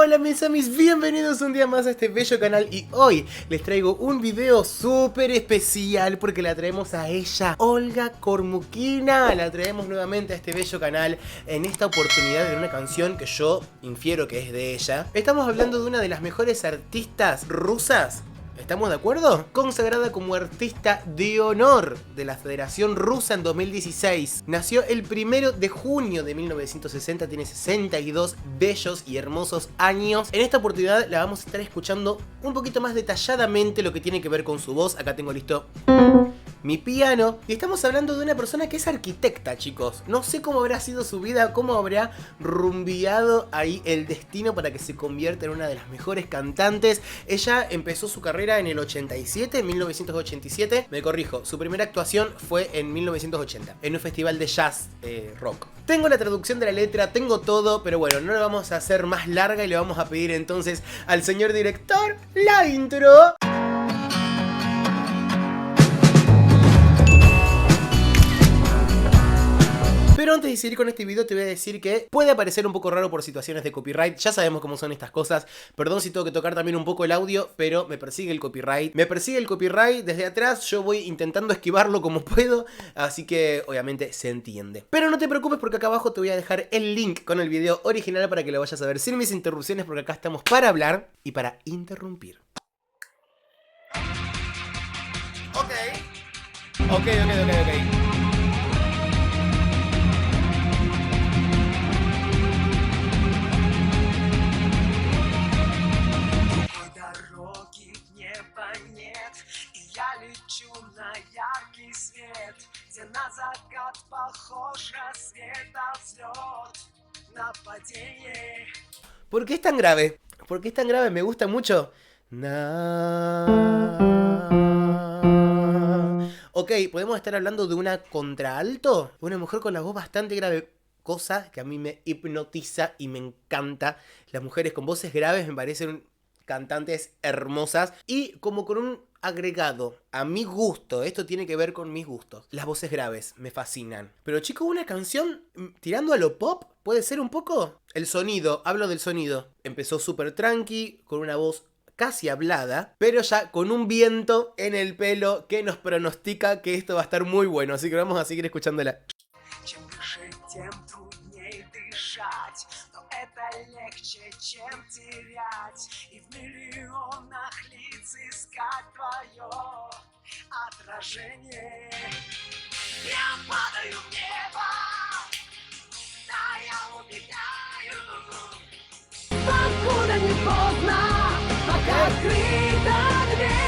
Hola mis amis, bienvenidos un día más a este bello canal y hoy les traigo un video súper especial porque la traemos a ella, Olga Kormukina, la traemos nuevamente a este bello canal en esta oportunidad de una canción que yo infiero que es de ella. Estamos hablando de una de las mejores artistas rusas. ¿Estamos de acuerdo? Consagrada como artista de honor de la Federación Rusa en 2016. Nació el 1 de junio de 1960, tiene 62 bellos y hermosos años. En esta oportunidad la vamos a estar escuchando un poquito más detalladamente lo que tiene que ver con su voz. Acá tengo listo mi piano. Y estamos hablando de una persona que es arquitecta, chicos. No sé cómo habrá sido su vida, cómo habrá rumbeado ahí el destino para que se convierta en una de las mejores cantantes. Ella empezó su carrera en el 87, en 1987. Me corrijo, su primera actuación fue en 1980, en un festival de jazz rock. Tengo la traducción de la letra, tengo todo, pero bueno, no la vamos a hacer más larga y le vamos a pedir entonces al señor director la intro. Pero antes de seguir con este video te voy a decir que puede parecer un poco raro por situaciones de copyright. Ya sabemos cómo son estas cosas. Perdón si tengo que tocar también un poco el audio, pero me persigue el copyright. Me persigue el copyright desde atrás. Yo voy intentando esquivarlo como puedo. Así que obviamente se entiende. Pero no te preocupes porque acá abajo te voy a dejar el link con el video original para que lo vayas a ver sin mis interrupciones, porque acá estamos para hablar y para interrumpir. Ok. На яркий свет, где на закат похож рассвет, а взлет нападение. ¿Por qué es tan grave? ¿Por qué es tan grave? Me gusta mucho. Ok, podemos estar hablando de una contralto. Una mujer con la voz bastante grave. Cosa que a mí me hipnotiza y me encanta. Las mujeres con voces graves me parecen cantantes hermosas. Y como con un agregado a mi gusto, esto tiene que ver con mis gustos. Las voces graves me fascinan. Pero chicos, una canción tirando a lo pop, ¿puede ser un poco? El sonido, hablo del sonido. Empezó súper tranqui, con una voz casi hablada, pero ya con un viento en el pelo que nos pronostica que esto va a estar muy bueno. Así que vamos a seguir escuchándola. Легче, чем терять, и в миллионах лиц искать твое отражение. Я падаю в небо, да, я убегаю, покуда не поздно, пока открыта дверь.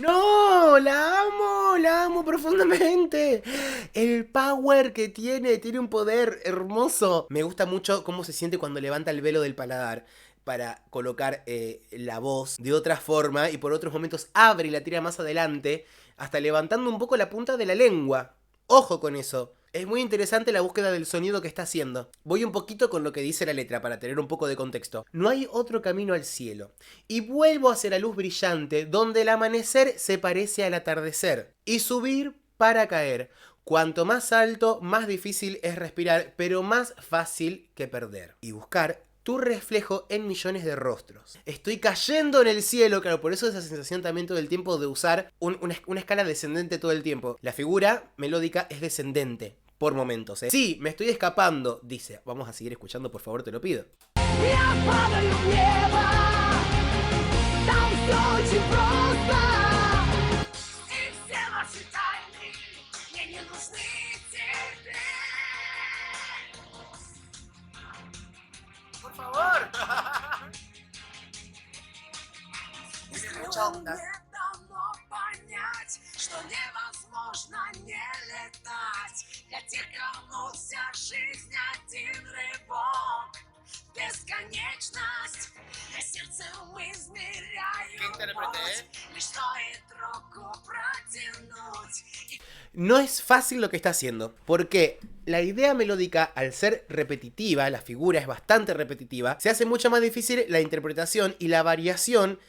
¡No! ¡La amo profundamente! El power que tiene un poder hermoso. Me gusta mucho cómo se siente cuando levanta el velo del paladar para colocar la voz de otra forma y por otros momentos abre y la tira más adelante, hasta levantando un poco la punta de la lengua. ¡Ojo con eso! Es muy interesante la búsqueda del sonido que está haciendo. Voy un poquito con lo que dice la letra para tener un poco de contexto. No hay otro camino al cielo. Y vuelvo hacia la luz brillante, donde el amanecer se parece al atardecer. Y subir para caer. Cuanto más alto, más difícil es respirar, pero más fácil que perder. Y buscar tu reflejo en millones de rostros. Estoy cayendo en el cielo, claro, por eso esa sensación también todo el tiempo de usar una escala descendente todo el tiempo. La figura melódica es descendente por momentos, ¿eh? Sí, me estoy escapando, dice. Vamos a seguir escuchando, por favor, te lo pido. Por favor. Дано понять, что невозможно не летать. Для тех, кому вся жизнь один рывок, бесконечность. Для сердца мы измеряем путь, лишь стоит руку протянуть. No es fácil lo que está haciendo, porque la idea melódica, al ser repetitiva, la figura es bastante repetitiva, se hace mucho más difícil la interpretación y la variación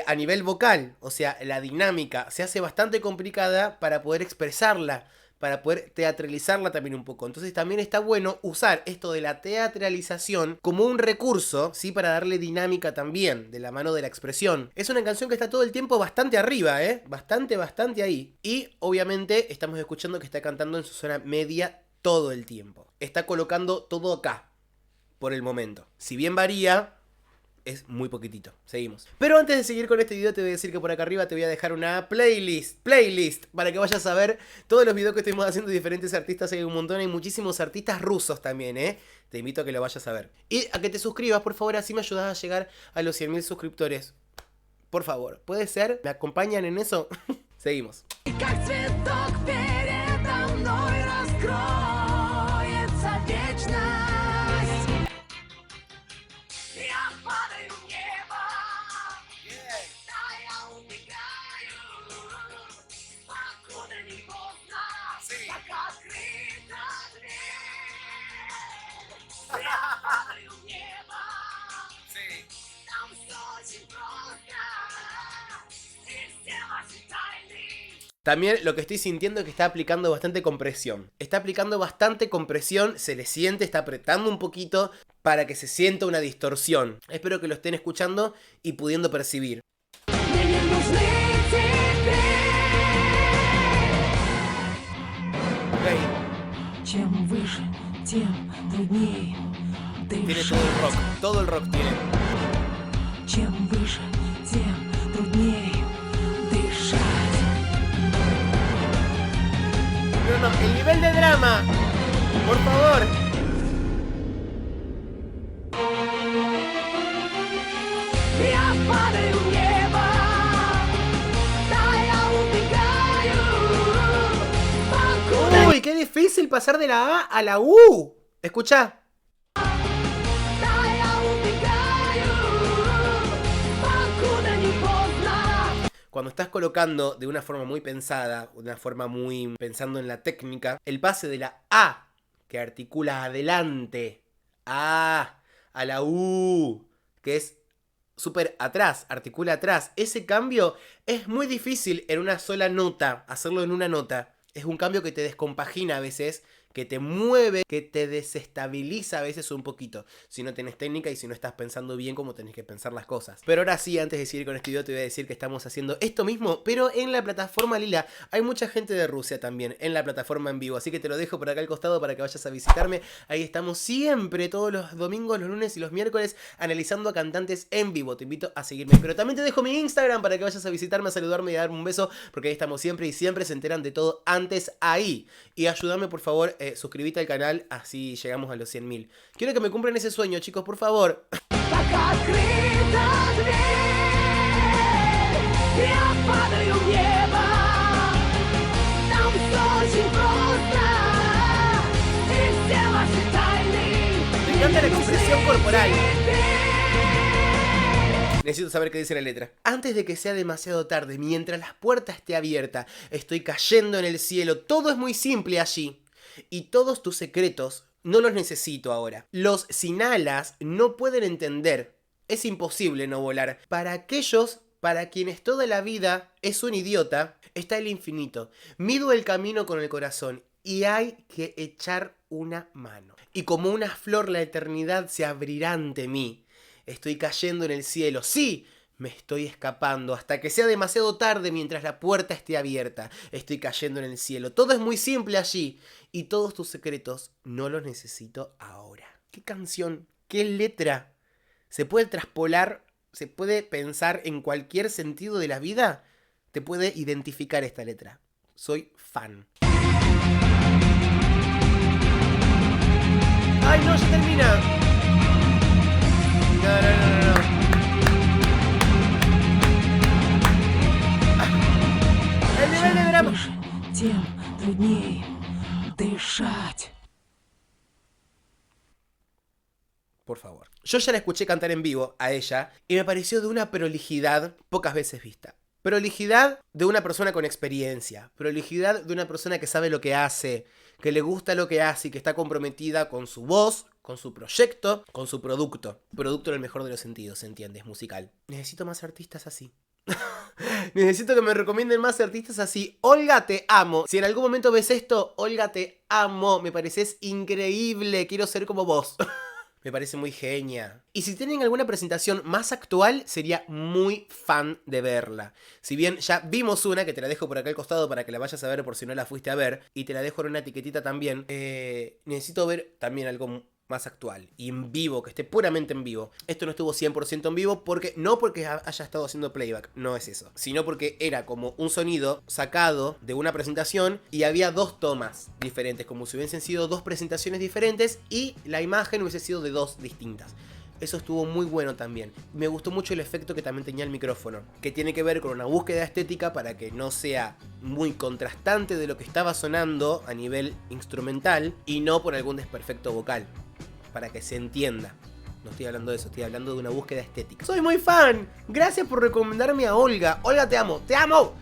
a nivel vocal, o sea, la dinámica se hace bastante complicada para poder expresarla para poder teatralizarla también un poco. Entonces también está bueno usar esto de la teatralización como un recurso, ¿sí? Para darle dinámica también, de la mano de la expresión. Es una canción que está todo el tiempo bastante arriba, ¿eh? Bastante ahí. Y obviamente estamos escuchando que está cantando en su zona media todo el tiempo. Está colocando todo acá, por el momento. Si bien varía, es muy poquitito. Seguimos. Pero antes de seguir con este video te voy a decir que por acá arriba te voy a dejar una playlist, para que vayas a ver todos los videos que estuvimos haciendo de diferentes artistas. Hay un montón, hay muchísimos artistas rusos también, ¿eh? Te invito a que lo vayas a ver. Y a que te suscribas, por favor, así me ayudas a llegar a los 100.000 suscriptores. Por favor, ¿puede ser? ¿Me acompañan en eso? Seguimos. Как цветок передо мной раскроется вечность. Я падаю в небо, да я убегаю, покуда не поздно, как открыта дверь. Я падаю в небо, там всё очень просто, и все ваши тайны. También lo que estoy sintiendo es que está aplicando bastante compresión. Está aplicando bastante compresión, se le siente, está apretando un poquito para que se sienta una distorsión. Espero que lo estén escuchando y pudiendo percibir. Мне не нужны теперь. Ok, Чем выше, тем труднее tiene дышать. todo el rock tiene. Чем выше, тем труднее дышать. No, el nivel de drama, por favor. Я падаю в небо, да я убегаю, покуда, Uy, qué difícil pasar de la A a la U. Escucha. да я убегаю, покуда не поздно. Cuando estás colocando de una forma muy pensada, de una forma muy pensando en la técnica, el pase de la A, que articula adelante, a la U, que es súper atrás, articula atrás. Ese cambio es muy difícil en una sola nota, hacerlo en una nota. Es un cambio que te descompagina a veces, que te mueve, que te desestabiliza a veces un poquito. Si no tenés técnica y si no estás pensando bien como tenés que pensar las cosas. Pero ahora sí, antes de seguir con este video, te voy a decir que estamos haciendo esto mismo, pero en la plataforma Lila. Hay mucha gente de Rusia también en la plataforma en vivo, así que te lo dejo por acá al costado para que vayas a visitarme. Ahí estamos siempre, todos los domingos, los lunes y los miércoles, analizando a cantantes en vivo. Te invito a seguirme. Pero también te dejo mi Instagram para que vayas a visitarme, a saludarme y a darme un beso, porque ahí estamos siempre y siempre se enteran de todo antes ahí. Y ayúdame, por favor, suscríbete al canal, así llegamos a los 100.000. Quiero que me cumplan ese sueño, chicos, por favor. Пока открыта дверь, я падаю в небо, там всё очень просто, и все ваши тайны. Me encanta la expresión corporal. Теперь. Necesito saber qué dice la letra. Antes de que sea demasiado tarde, mientras la puerta esté abierta, estoy cayendo en el cielo. Todo es muy simple allí. Y todos tus secretos no los necesito ahora. Los sin alas no pueden entender. Es imposible no volar. Para aquellos para quienes toda la vida es un idiota, está el infinito. Mido el camino con el corazón y hay que echar una mano. Y como una flor la eternidad se abrirá ante mí. Estoy cayendo en el cielo. Sí, me estoy escapando hasta que sea demasiado tarde mientras la puerta esté abierta. Estoy cayendo en el cielo. Todo es muy simple allí. Y todos tus secretos no los necesito ahora. ¿Qué canción? ¿Qué letra? ¿Se puede traspolar? ¿Se puede pensar en cualquier sentido de la vida? Te puede identificar esta letra. Soy fan. ¡Ay, no! ¡Ya termina! No. El nivel de Чем drama. выше, тем труднее дышать. Por favor. Yo ya la escuché cantar en vivo a ella y me pareció de una prolijidad pocas veces vista. Prolijidad de una persona con experiencia. Prolijidad de una persona que sabe lo que hace, que le gusta lo que hace y que está comprometida con su voz, con su proyecto, con su producto. Producto en el mejor de los sentidos, ¿se entiende? Es musical. Necesito más artistas así. Necesito que me recomienden más artistas así. Olga, te amo. Si en algún momento ves esto, Olga, te amo. Me pareces increíble. Quiero ser como vos. Me parece muy genia. Y si tienen alguna presentación más actual, sería muy fan de verla. Si bien ya vimos una, que te la dejo por acá al costado para que la vayas a ver por si no la fuiste a ver, y te la dejo en una etiquetita también, necesito ver también algo más actual y en vivo, que esté puramente en vivo. Esto no estuvo 100% en vivo porque no porque haya estado haciendo playback, no es eso, sino porque era como un sonido sacado de una presentación y había dos tomas diferentes, como si hubiesen sido dos presentaciones diferentes y la imagen hubiese sido de dos distintas. Eso estuvo muy bueno también. Me gustó mucho el efecto que también tenía el micrófono, que tiene que ver con una búsqueda estética para que no sea muy contrastante de lo que estaba sonando a nivel instrumental y no por algún desperfecto vocal, para que se entienda. No estoy hablando de eso, estoy hablando de una búsqueda estética. ¡Soy muy fan! Gracias por recomendarme a Olga. Olga, te amo, ¡te amo!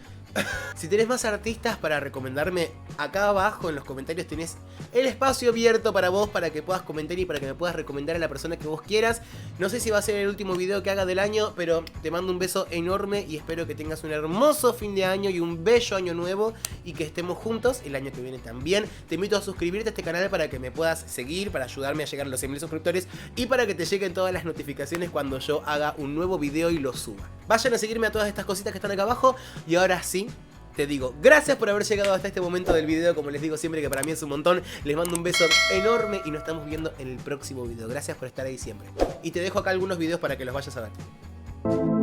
Si tenés más artistas para recomendarme, acá abajo en los comentarios tenés el espacio abierto para vos, para que puedas comentar y para que me puedas recomendar a la persona que vos quieras. No sé si va a ser el último video que haga del año, pero te mando un beso enorme y espero que tengas un hermoso fin de año y un bello año nuevo y que estemos juntos el año que viene también. Te invito a suscribirte a este canal para que me puedas seguir, para ayudarme a llegar a los 100.000 suscriptores y para que te lleguen todas las notificaciones cuando yo haga un nuevo video y lo suba. Vayan a seguirme a todas estas cositas que están acá abajo y ahora sí, te digo, gracias por haber llegado hasta este momento del video, como les digo siempre que para mí es un montón. Les mando un beso enorme y nos estamos viendo en el próximo video. Gracias por estar ahí siempre. Y te dejo acá algunos videos para que los vayas a ver.